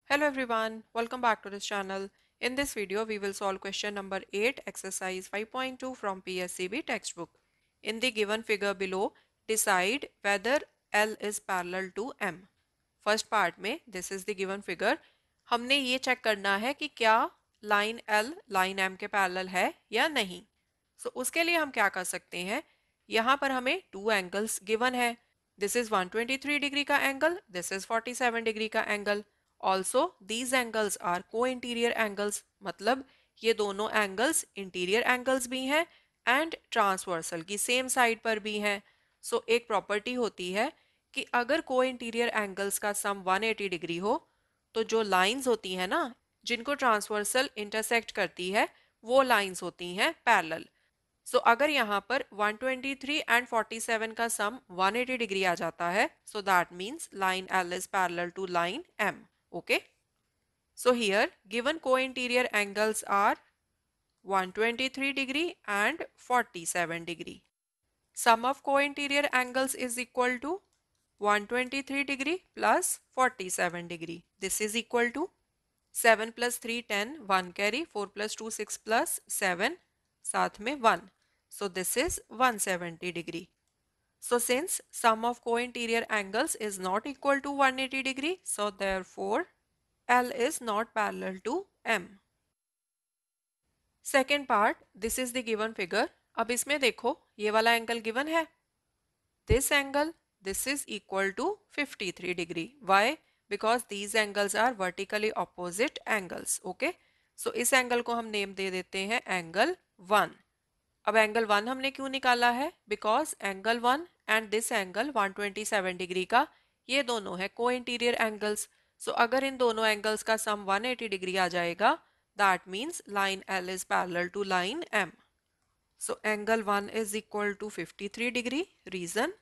Hello everyone, welcome back to this channel. In this video, we will solve question number 8, exercise 5.2 from PSCB textbook. In the given figure below, decide whether L is parallel to M. First part में, this is the given figure. हमने ये check करना है कि क्या line L line M के parallel है या नहीं. So उसके लिए हम क्या कर सकते हैं? यहाँ पर हमें two angles given है. This is 123 degree का angle, this is 47 degree का angle. Also these angles are co-interior angles, मतलब ये दोनों angles interior angles भी हैं and transversal की same side पर भी हैं. So एक property होती है कि अगर co-interior angles का sum 180 डिग्री हो तो जो lines होती हैं ना जिनको transversal intersect करती है वो lines होती हैं parallel. So अगर यहाँ पर 123 and 47 का sum 180 डिग्री आ जाता है so that means line L is parallel to line M. Okay. So here given co-interior angles are 123 degree and 47 degree. Sum of co-interior angles is equal to 123 degree plus 47 degree. This is equal to 7 plus 3 10, 1 carry, 4 plus 2 6 plus 7, साथ में 1. So this is 170 degree. So since sum of co-interior angles is not equal to 180 degree, so therefore L is not parallel to M. Second part, this is the given figure. अब इसमें देखो ये वाला angle given है. This angle, this is equal to 53 degree. Why? Because these angles are vertically opposite angles. Okay. So इस angle को हम name दे देते हैं एंगल 1. अब एंगल 1 हमने क्यों निकाला है? Because angle 1 and this angle 127 degree का ये दोनों है को इंटीरियर एंगल्स. सो अगर इन दोनों एंगल्स का सम 180 डिग्री आ जाएगा that means line L is parallel to line M. So angle 1 is equal to 53 degree. Reason?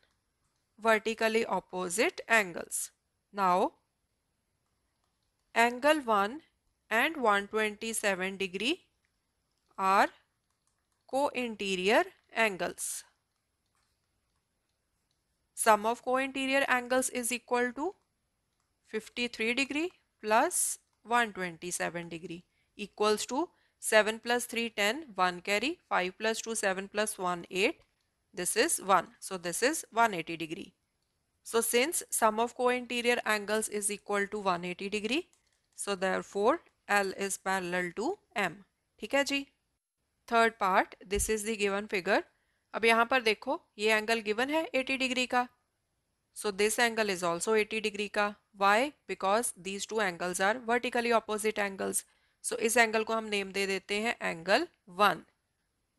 Vertically opposite angles. Now angle 1 and 127 degree are co-interior angles. Sum of co-interior angles is equal to 53 degree plus 127 degree equals to 7 plus 3 10, 1 carry, 5 plus 2 7 plus 1 8. This is 1. So this is 180 degree. So since sum of co-interior angles is equal to 180 degree, so therefore L is parallel to M. ठीक है जी. Third part, this is the given figure. अब यहाँ पर देखो ये angle given है 80 degree का. So this angle is also 80 degree का. Why? Because these two angles are vertically opposite angles. So इस एंगल को हम नेम दे देते हैं angle 1.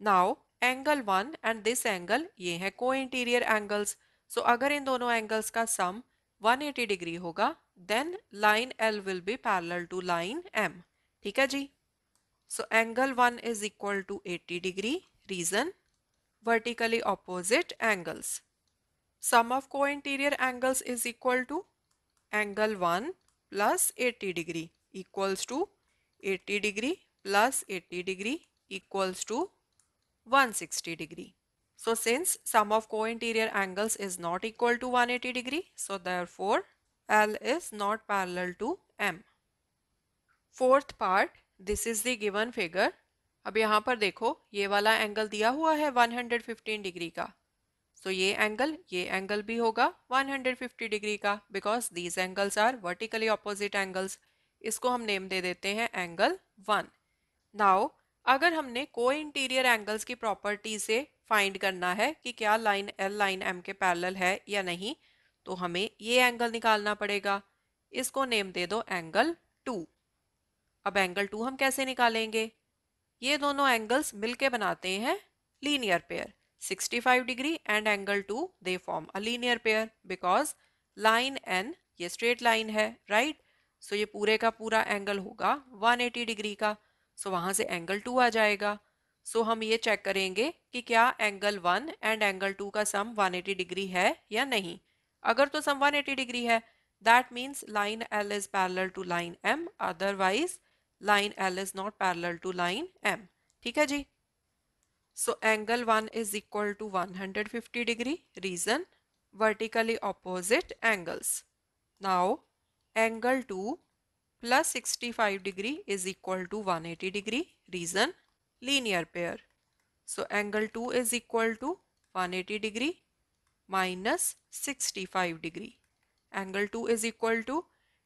Now angle 1 and this angle ये है co-interior angles. So अगर इन दोनों angles का sum 180 डिग्री होगा then line L will be parallel to line M. ठीक है जी. So angle 1 is equal to 80 degree. Reason? Vertically opposite angles. Sum of co-interior angles is equal to angle 1 plus 80 degree equals to 80 degree plus 80 degree equals to 160 degree. So since sum of co-interior angles is not equal to 180 degree, so therefore L is not parallel to M. Fourth part, this is the given figure. अब यहाँ पर देखो ये वाला angle दिया हुआ है 115 degree का. तो ये एंगल भी होगा 150 डिग्री का because these angles are vertically opposite angles. इसको हम नेम दे देते हैं एंगल 1. नाउ अगर हमने को इंटीरियर एंगल्स की प्रॉपर्टी से फाइंड करना है कि क्या लाइन एल लाइन एम के पैरेलल है या नहीं तो हमें ये एंगल निकालना पड़ेगा. इसको नेम दे दो एंगल 2. अब एंगल 2 हम कैसे निकालेंगे? ये दोनों एंगल्स मिलके बनाते हैं linear pair. 65 degree and angle 2 they form a linear pair because line n ये straight line है right. So ये पूरे का पूरा एंगल होगा 180 डिग्री का. So वहां से एंगल 2 आ जाएगा. So हम ये चेक करेंगे कि क्या एंगल 1 एंड एंगल 2 का सम 180 डिग्री है या नहीं. अगर तो सम 180 डिग्री है that means line L is parallel to line M. Otherwise line L is not parallel to line M. ठीक है जी. So angle 1 is equal to 150 degree. Reason? Vertically opposite angles. Now angle 2 plus 65 degree is equal to 180 degree. Reason, linear pair. So angle 2 is equal to 180 degree minus 65 degree. Angle 2 is equal to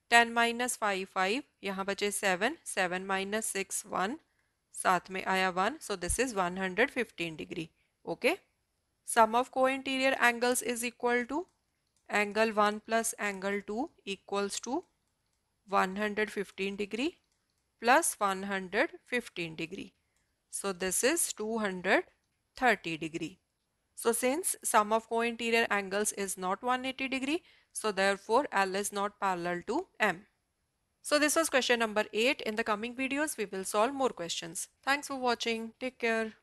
10 minus 5 5, यहाँ बचे 7, 7 minus 6 1, साथ में आया 1, so this is 115 degree. Okay. Sum of co-interior angles is equal to angle 1 plus angle 2 equals to 115 degree plus 115 degree. So this is 230 degree. So since sum of co-interior angles is not 180 degree, so therefore L is not parallel to M. So this was question number 8. In the coming videos, we will solve more questions. Thanks for watching. Take care.